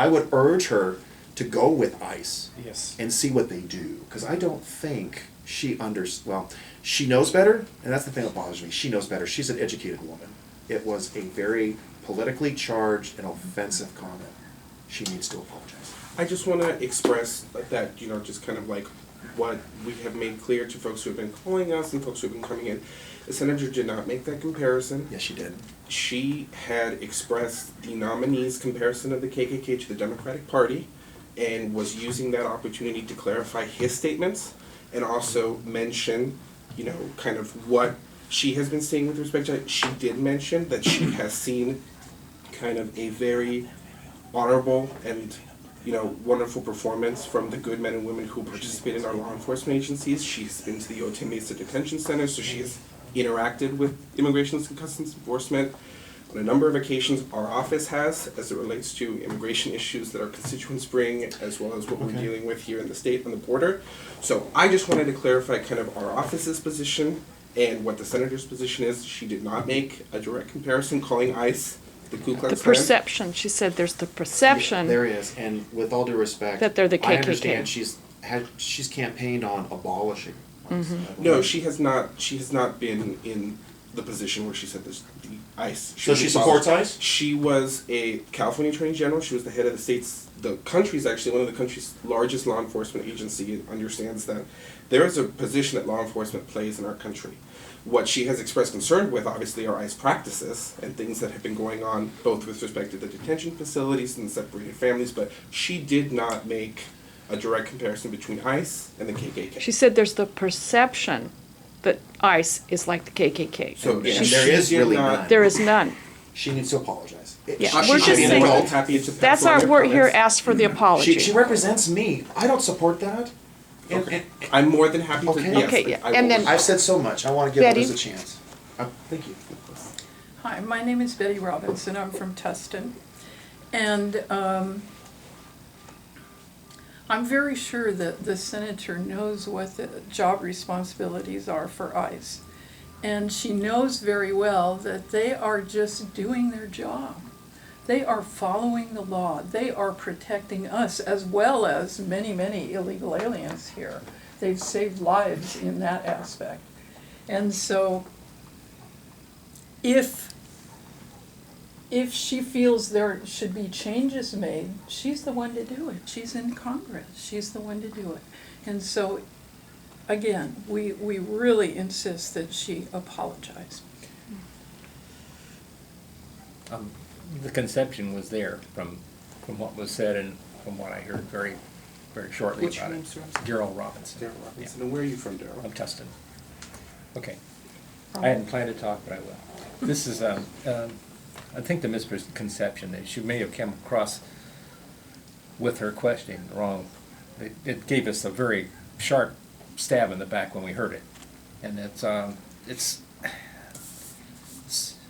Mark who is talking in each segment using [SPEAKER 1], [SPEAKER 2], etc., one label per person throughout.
[SPEAKER 1] I would urge her to go with ICE.
[SPEAKER 2] Yes.
[SPEAKER 1] And see what they do, because I don't think she she knows better, and that's the thing that bothers me. She knows better. She's an educated woman. It was a very politically charged and offensive comment. She needs to apologize.
[SPEAKER 3] I just want to express that, just kind of like what we have made clear to folks who have been calling us and folks who have been coming in. The senator did not make that comparison.
[SPEAKER 1] Yes, she did.
[SPEAKER 3] She had expressed the nominee's comparison of the KKK to the Democratic Party and was using that opportunity to clarify his statements and also mention, kind of what she has been saying with respect to it. She did mention that she has seen kind of a very honorable and wonderful performance from the good men and women who participate in our law enforcement agencies. She's been to the Otay Mesa Detention Center, so she has interacted with Immigration and Customs Enforcement on a number of occasions. Our office has, as it relates to immigration issues that our constituents bring, as well as what we're dealing with here in the state on the border. So I just wanted to clarify kind of our office's position and what the senator's position is. She did not make a direct comparison, calling ICE the Ku Klux Klan.
[SPEAKER 4] The perception, she said there's the perception.
[SPEAKER 1] There is, and with all due respect,
[SPEAKER 4] that they're the KKK.
[SPEAKER 1] I understand she's campaigned on abolishing.
[SPEAKER 3] No, she has not. She has not been in the position where she said this. The ICE.
[SPEAKER 1] So she supports ICE?
[SPEAKER 3] She was a California Attorney General. She was the head of the country's actually one of the country's largest law enforcement agency. It understands that there is a position that law enforcement plays in our country. What she has expressed concern with, obviously, are ICE practices and things that have been going on, both with respect to the detention facilities and separated families, but she did not make a direct comparison between ICE and the KKK.
[SPEAKER 4] She said there's the perception that ICE is like the KKK.
[SPEAKER 3] So
[SPEAKER 1] Yeah, there is really none.
[SPEAKER 4] There is none.
[SPEAKER 1] She needs to apologize.
[SPEAKER 4] Yeah,
[SPEAKER 1] She
[SPEAKER 4] we're
[SPEAKER 1] should
[SPEAKER 4] just
[SPEAKER 1] be an
[SPEAKER 4] saying-
[SPEAKER 1] adult.
[SPEAKER 3] Happy to pass
[SPEAKER 4] That's
[SPEAKER 3] on
[SPEAKER 4] our,
[SPEAKER 3] their
[SPEAKER 4] we're here
[SPEAKER 3] comments.
[SPEAKER 4] asked for the apology.
[SPEAKER 1] She represents me. I don't support that. And,
[SPEAKER 3] Okay. I'm more than happy to.
[SPEAKER 1] Okay.
[SPEAKER 3] Yes,
[SPEAKER 4] Okay, yeah.
[SPEAKER 3] I
[SPEAKER 4] And
[SPEAKER 3] will-
[SPEAKER 4] then-
[SPEAKER 1] I've said so much. I want to give
[SPEAKER 4] Betty?
[SPEAKER 1] others a chance. Thank you.
[SPEAKER 5] Hi, my name is Betty Robinson. I'm from Tustin. And I'm very sure that the senator knows what the job responsibilities are for ICE. And she knows very well that they are just doing their job. They are following the law. They are protecting us as well as many, many illegal aliens here. They've saved lives in that aspect. And so if she feels there should be changes made, she's the one to do it. She's in Congress. She's the one to do it. And so, again, we really insist that she apologize.
[SPEAKER 2] The conception was there from what was said and from what I heard very, very shortly
[SPEAKER 3] What's
[SPEAKER 2] about
[SPEAKER 3] your
[SPEAKER 2] it.
[SPEAKER 3] name, sir?
[SPEAKER 2] Daryl Robinson.
[SPEAKER 3] Daryl Robinson. And where are you from, Daryl?
[SPEAKER 2] I'm Tustin. Okay. I hadn't planned to talk, but I will. This is, I think the misconception that she may have come across with her questioning wrong. It gave us a very sharp stab in the back when we heard it. And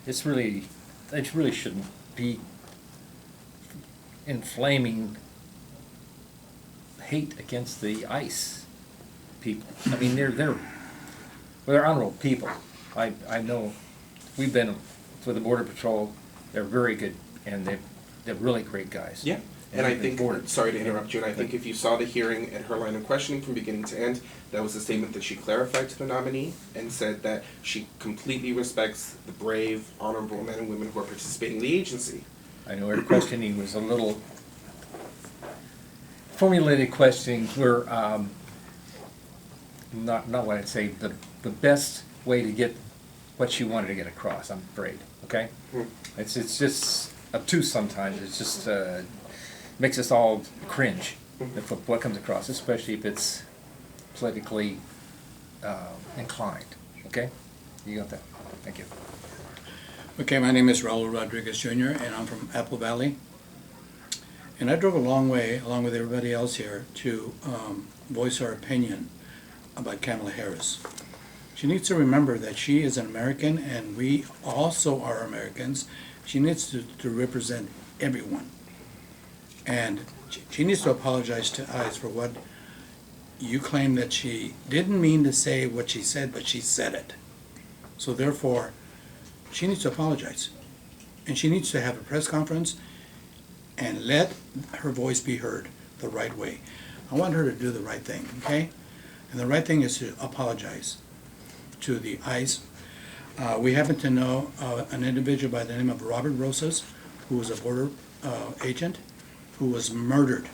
[SPEAKER 2] it really shouldn't be inflaming hate against the ICE people. I mean, they're honorable people. I know we've been for the Border Patrol. They're very good, and they're really great guys.
[SPEAKER 3] Yeah. And I think,
[SPEAKER 2] Border.
[SPEAKER 3] sorry to interrupt you, and I think if you saw the hearing and her line of questioning from beginning to end, that was a statement that she clarified to the nominee and said that she completely respects the brave, honorable men and women who are participating in the agency.
[SPEAKER 2] I know her questioning was a little formulated. Questions were not what I'd say the best way to get what she wanted to get across. I'm afraid. Okay, it's just obtuse sometimes. It's just makes us all cringe if what comes across, especially if it's politically inclined. Okay, you got that? Thank you.
[SPEAKER 6] Okay, my name is Raul Rodriguez Jr., and I'm from Apple Valley. And I drove a long way, along with everybody else here, to voice our opinion about Kamala Harris. She needs to remember that she is an American, and we also are Americans. She needs to represent everyone. And she needs to apologize to ICE for what you claim that she didn't mean to say what she said, but she said it. So therefore, she needs to apologize. And she needs to have a press conference and let her voice be heard the right way. I want her to do the right thing, okay? And the right thing is to apologize to the ICE. We happen to know an individual by the name of Robert Rosas, who was a border agent, who was murdered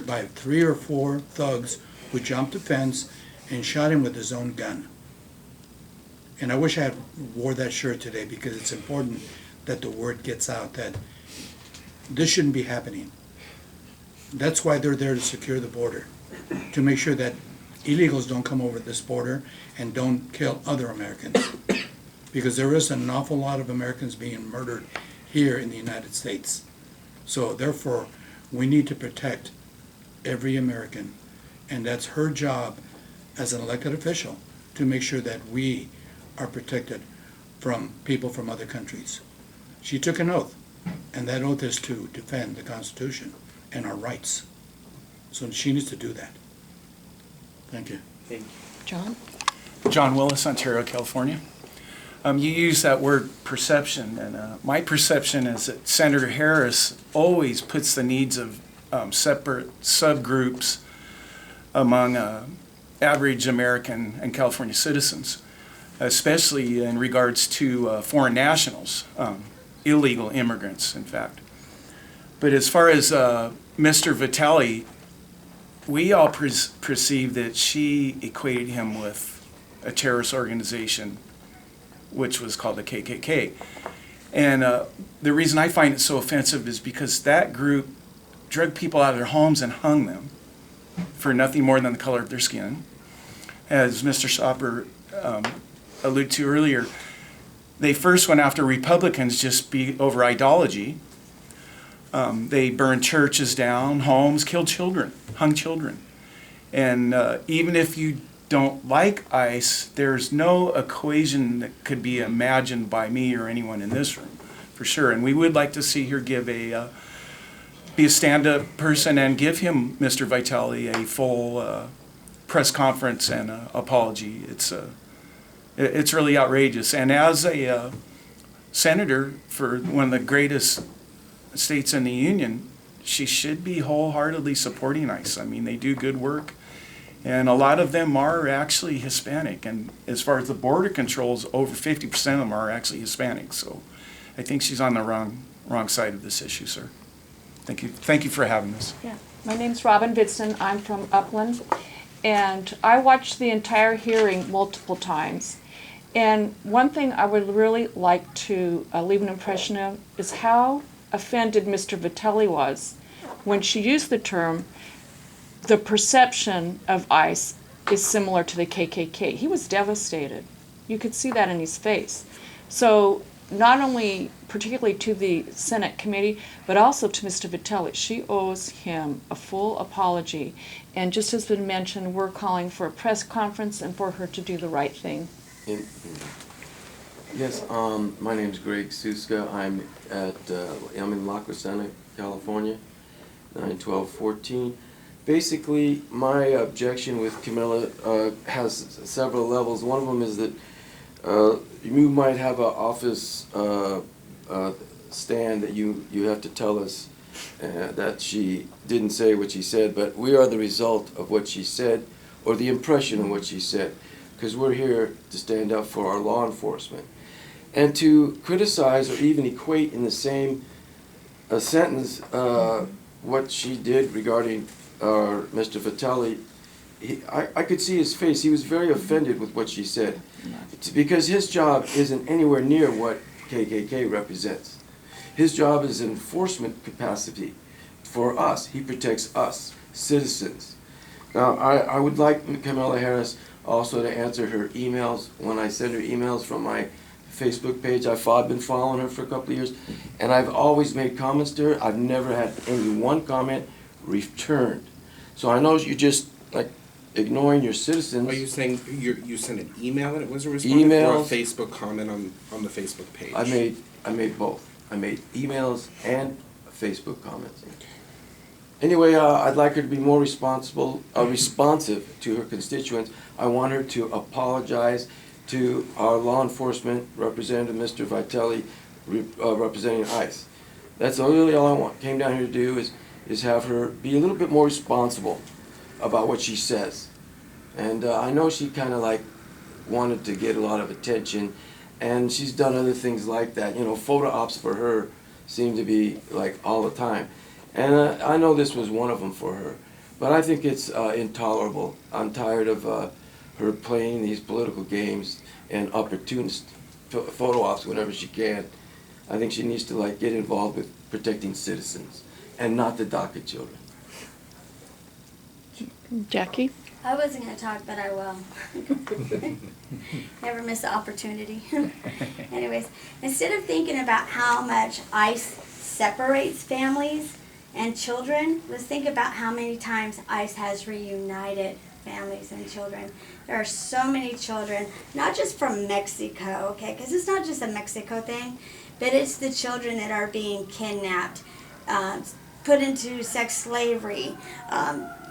[SPEAKER 6] by 3 or 4 thugs who jumped the fence and shot him with his own gun. And I wish I had wore that shirt today, because it's important that the word gets out that this shouldn't be happening. That's why they're there, to secure the border, to make sure that illegals don't come over this border and don't kill other Americans. Because there is an awful lot of Americans being murdered here in the United States. So therefore, we need to protect every American, and that's her job as an elected official, to make sure that we are protected from people from other countries. She took an oath, and that oath is to defend the Constitution and our rights. So she needs to do that. Thank you.
[SPEAKER 4] John?
[SPEAKER 7] John Willis, Ontario, California. You use that word perception, and my perception is that Senator Harris always puts the needs of separate subgroups among average American and California citizens, especially in regards to foreign nationals, illegal immigrants, in fact. But as far as Mr. Vitiello, we all perceive that she equated him with a terrorist organization, which was called the KKK. And the reason I find it so offensive is because that group drug people out of their homes and hung them for nothing more than the color of their skin. As Mr. Shopper alluded to earlier, they first went after Republicans just over ideology. They burned churches down, homes, killed children, hung children. And even if you don't like ICE, there's no equation that could be imagined by me or anyone in this room, for sure. And we would like to see her give be a stand-up person and give him, Mr. Vitiello, a full press conference and apology. It's really outrageous. And as a senator for one of the greatest states in the union, she should be wholeheartedly supporting ICE. I mean, they do good work, and a lot of them are actually Hispanic. And as far as the border controls, over 50% of them are actually Hispanic. So I think she's on the wrong side of this issue, sir. Thank you for having us.
[SPEAKER 4] Yeah. My name's Robin Vidson. I'm from Upland. And I watched the entire hearing multiple times. And one thing I would really like to leave an impression of is how offended Mr. Vitiello was when she used the term, the perception of ICE is similar to the KKK. He was devastated. You could see that in his face. So not only particularly to the Senate committee, but also to Mr. Vitiello, she owes him a full apology. And just as been mentioned, we're calling for a press conference and for her to do the right thing.
[SPEAKER 8] Yes, my name is Greg Suska. I'm in La Crescenta, California, 91214. Basically, my objection with Camilla has several levels. One of them is that you might have an office stand that you have to tell us that she didn't say what she said, but we are the result of what she said, or the impression of what she said, because we're here to stand up for our law enforcement. And to criticize or even equate in the same sentence what she did regarding Mr. Vitiello, I could see his face. He was very offended with what she said. It's because his job isn't anywhere near what KKK represents. His job is enforcement capacity for us. He protects us, citizens. Now, I would like Kamala Harris also to answer her emails. When I send her emails from my Facebook page, I've been following her for a couple of years, and I've always made comments to her. I've never had any one comment returned. So I know you're just like ignoring your citizens.
[SPEAKER 3] Are you saying you sent an email and it was a response, or a
[SPEAKER 8] Emails.
[SPEAKER 3] Facebook comment on the Facebook page?
[SPEAKER 8] I made both. I made emails and Facebook comments. Anyway, I'd like her to be more responsive to her constituents. I want her to apologize to our law enforcement representative, Mr. Vitiello, representing ICE. That's really all came down here to do is have her be a little bit more responsible about what she says. And I know she kind of like wanted to get a lot of attention, and she's done other things like that. You know, photo ops for her seem to be like all the time. And I know this was one of them for her. But I think it's intolerable. I'm tired of her playing these political games and opportunist photo ops whenever she can. I think she needs to like get involved with protecting citizens and not the DACA children.
[SPEAKER 4] Jackie?
[SPEAKER 9] I wasn't going to talk, but I will. Never miss the opportunity. Anyways, instead of thinking about how much ICE separates families and children, let's think about how many times ICE has reunited families and children. There are so many children, not just from Mexico, okay, because it's not just a Mexico thing, but it's the children that are being kidnapped, put into sex slavery,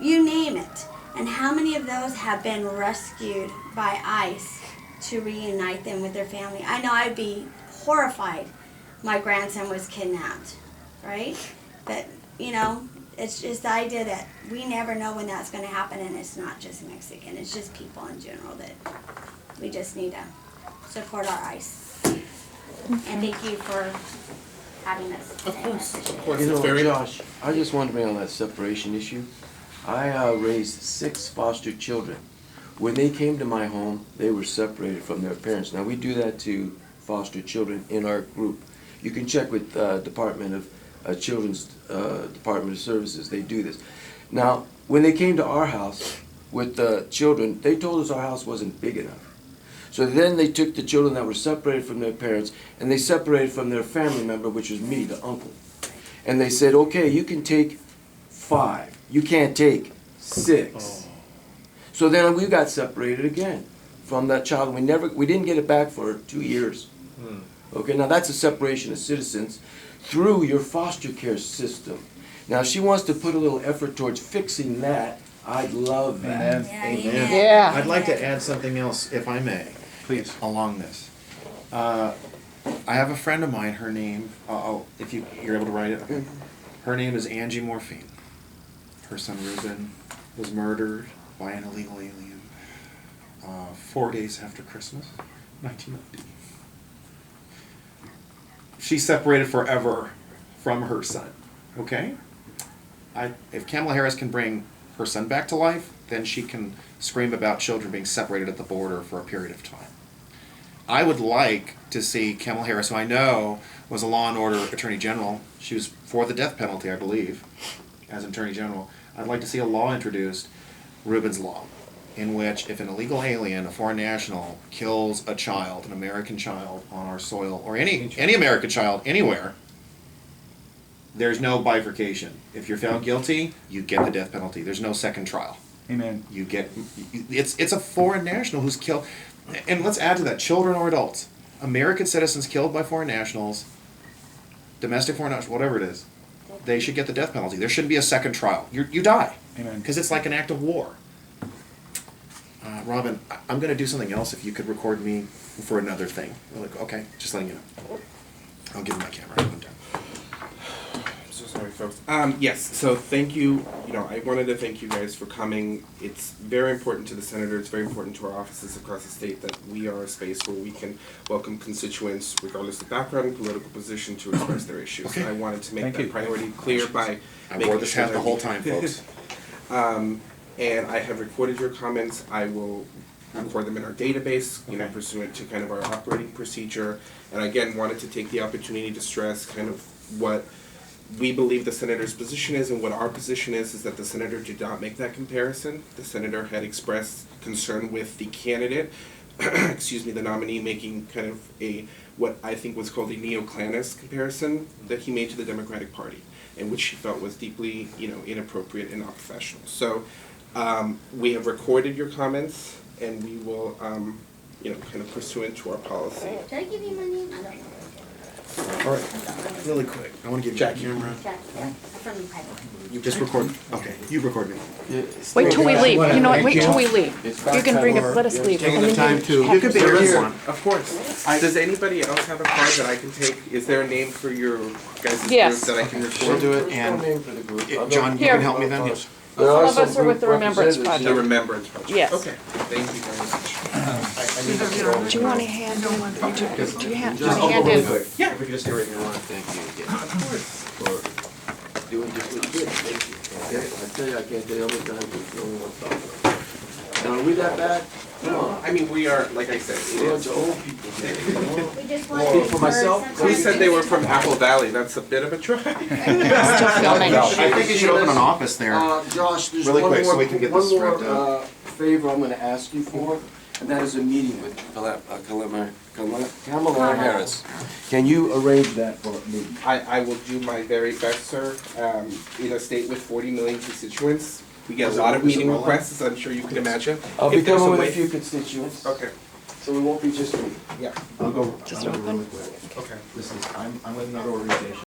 [SPEAKER 9] you name it. And how many of those have been rescued by ICE to reunite them with their family? I know I'd be horrified my grandson was kidnapped, right? But, you know, it's just the idea that we never know when that's going to happen, and it's not just Mexican, it's just people in general that we just need to support our ICE. And thank you for having us.
[SPEAKER 3] Of course,
[SPEAKER 8] You
[SPEAKER 3] it's
[SPEAKER 8] know,
[SPEAKER 3] very
[SPEAKER 8] Josh, I just want to bring on that separation issue. I raised 6 foster children. When they came to my home, they were separated from their parents. Now, we do that to foster children in our group. You can check with Department of Children's Department of Services. They do this. Now, when they came to our house with the children, they told us our house wasn't big enough. So then they took the children that were separated from their parents, and they separated from their family member, which was me, the uncle. And they said, okay, you can take 5. You can't take 6. So then we got separated again from that child. We didn't get it back for 2 years. Okay, now that's a separation of citizens through your foster care system. Now, if she wants to put a little effort towards fixing that, I'd love that.
[SPEAKER 3] Amen.
[SPEAKER 4] Yeah.
[SPEAKER 1] I'd like to add something else, if I may.
[SPEAKER 2] Please.
[SPEAKER 1] Along this. I have a friend of mine, her name, if you're able to write it, okay. Her name is Angie Morphine. Her son Ruben was murdered by an illegal alien 4 days after Christmas, 1990. She's separated forever from her son, okay? If Kamala Harris can bring her son back to life, then she can scream about children being separated at the border for a period of time. I would like to see Kamala Harris, who I know was a law and order attorney general. She was for the death penalty, I believe, as attorney general. I'd like to see a law introduced, Rubin's Law, in which if an illegal alien, a foreign national, kills a child, an American child on our soil, or any American child anywhere, there's no bifurcation. If you're found guilty, you get the death penalty. There's no second trial.
[SPEAKER 7] Amen.
[SPEAKER 1] You get, it's a foreign national who's killed, and let's add to that, children or adults, American citizens killed by foreign nationals, domestic foreign nationals, whatever it is, they should get the death penalty. There shouldn't be a second trial. You die.
[SPEAKER 7] Amen.
[SPEAKER 1] Because it's like an act of war. Robin, I'm going to do something else if you could record me for another thing. We're like, okay, just letting you know. I'll give you my camera. I'm done.
[SPEAKER 3] So sorry, folks. Yes, so thank you. You know, I wanted to thank you guys for coming. It's very important to the senator. It's very important to our offices across the state that we are a space where we can welcome constituents, regardless of background and political position, to express their issues.
[SPEAKER 1] Okay.
[SPEAKER 3] I wanted to make
[SPEAKER 7] Thank
[SPEAKER 3] that
[SPEAKER 7] you.
[SPEAKER 3] priority clear by
[SPEAKER 1] I
[SPEAKER 3] making
[SPEAKER 1] wore this
[SPEAKER 3] sure
[SPEAKER 1] hat the
[SPEAKER 3] that
[SPEAKER 1] whole
[SPEAKER 3] we-
[SPEAKER 1] time, folks.
[SPEAKER 3] And I have recorded your comments. I will record them in our database, you know, pursuant to kind of our operating procedure. And again, wanted to take the opportunity to stress kind of what we believe the senator's position is, and what our position is that the senator did not make that comparison. The senator had expressed concern with the candidate, excuse me, the nominee making kind of a, what I think was called a neo-Klanist comparison that he made to the Democratic Party, and which she felt was deeply, you know, inappropriate and not professional. So we have recorded your comments, and we will, you know, kind of pursuant to our policy.
[SPEAKER 9] Did I give you my name? I don't know.
[SPEAKER 1] All right, really quick, I wanna give you a
[SPEAKER 3] Jackie.
[SPEAKER 1] camera.
[SPEAKER 9] Jack, yeah, from me privately.
[SPEAKER 1] You just record, okay, you record me.
[SPEAKER 4] Wait till we leave, you know what, wait till we leave.
[SPEAKER 8] It's
[SPEAKER 4] You can bring it,
[SPEAKER 8] back
[SPEAKER 4] let us leave.
[SPEAKER 1] Taking
[SPEAKER 4] and
[SPEAKER 1] the
[SPEAKER 4] then
[SPEAKER 1] time
[SPEAKER 4] you
[SPEAKER 1] to,
[SPEAKER 4] have
[SPEAKER 1] you could be
[SPEAKER 4] your-
[SPEAKER 1] here one.
[SPEAKER 3] Of course. Does anybody else have a card that I can take? Is there a name for your guys' group
[SPEAKER 4] Yes.
[SPEAKER 3] that I can
[SPEAKER 1] She'll
[SPEAKER 3] record?
[SPEAKER 1] do it,
[SPEAKER 8] There's no
[SPEAKER 1] and
[SPEAKER 8] name for the group.
[SPEAKER 1] John, you
[SPEAKER 4] Here.
[SPEAKER 1] can help me then?
[SPEAKER 8] There are
[SPEAKER 4] Some of us
[SPEAKER 8] some
[SPEAKER 4] are with the
[SPEAKER 8] group
[SPEAKER 4] Remembrance
[SPEAKER 8] representatives
[SPEAKER 3] The
[SPEAKER 8] here.
[SPEAKER 3] Remembrance Project?
[SPEAKER 4] Yes.
[SPEAKER 3] Okay, thank you very much.
[SPEAKER 4] Do you want to hand in, do you hand, do you
[SPEAKER 1] Just,
[SPEAKER 4] hand
[SPEAKER 1] really
[SPEAKER 4] in?
[SPEAKER 1] quick.
[SPEAKER 3] Yeah.
[SPEAKER 1] If we could just stay right here.
[SPEAKER 8] Thank you again for doing just what you did. Thank you. Okay, I tell you, I can't tell you how many times it's the only one stop. Now, are we that bad? Come on.
[SPEAKER 3] I mean, we are, like I said, it
[SPEAKER 8] Bunch
[SPEAKER 3] is.
[SPEAKER 8] of old people here, you know?
[SPEAKER 9] We just
[SPEAKER 8] Well,
[SPEAKER 9] want
[SPEAKER 8] for myself,
[SPEAKER 3] We said they were from Apple Valley, that's a bit of a drive.
[SPEAKER 4] Still filming.
[SPEAKER 1] I think you should open an office there.
[SPEAKER 8] Josh, there's
[SPEAKER 1] Really
[SPEAKER 8] one
[SPEAKER 1] quick, so
[SPEAKER 8] more,
[SPEAKER 1] we can get
[SPEAKER 8] one
[SPEAKER 1] this wrapped
[SPEAKER 8] more
[SPEAKER 1] up.
[SPEAKER 8] favor I'm gonna ask you for, and that is a meeting with Kamala Harris. Can you arrange that for me?
[SPEAKER 3] I will do my very best, sir. In a state with 40 million constituents, we get a
[SPEAKER 1] Is it-
[SPEAKER 3] lot of
[SPEAKER 1] is it
[SPEAKER 3] meeting
[SPEAKER 1] rolling?
[SPEAKER 3] requests, as I'm sure you can imagine.
[SPEAKER 8] I'll
[SPEAKER 3] If
[SPEAKER 8] be
[SPEAKER 3] there's
[SPEAKER 8] coming with
[SPEAKER 3] way-
[SPEAKER 8] a few constituents,
[SPEAKER 3] Okay,
[SPEAKER 8] so it won't be just me.
[SPEAKER 3] yeah,
[SPEAKER 1] I'll go,
[SPEAKER 4] Just
[SPEAKER 1] I'll go
[SPEAKER 4] open.
[SPEAKER 1] really quick.
[SPEAKER 3] okay.
[SPEAKER 1] This is, I'm with another organization.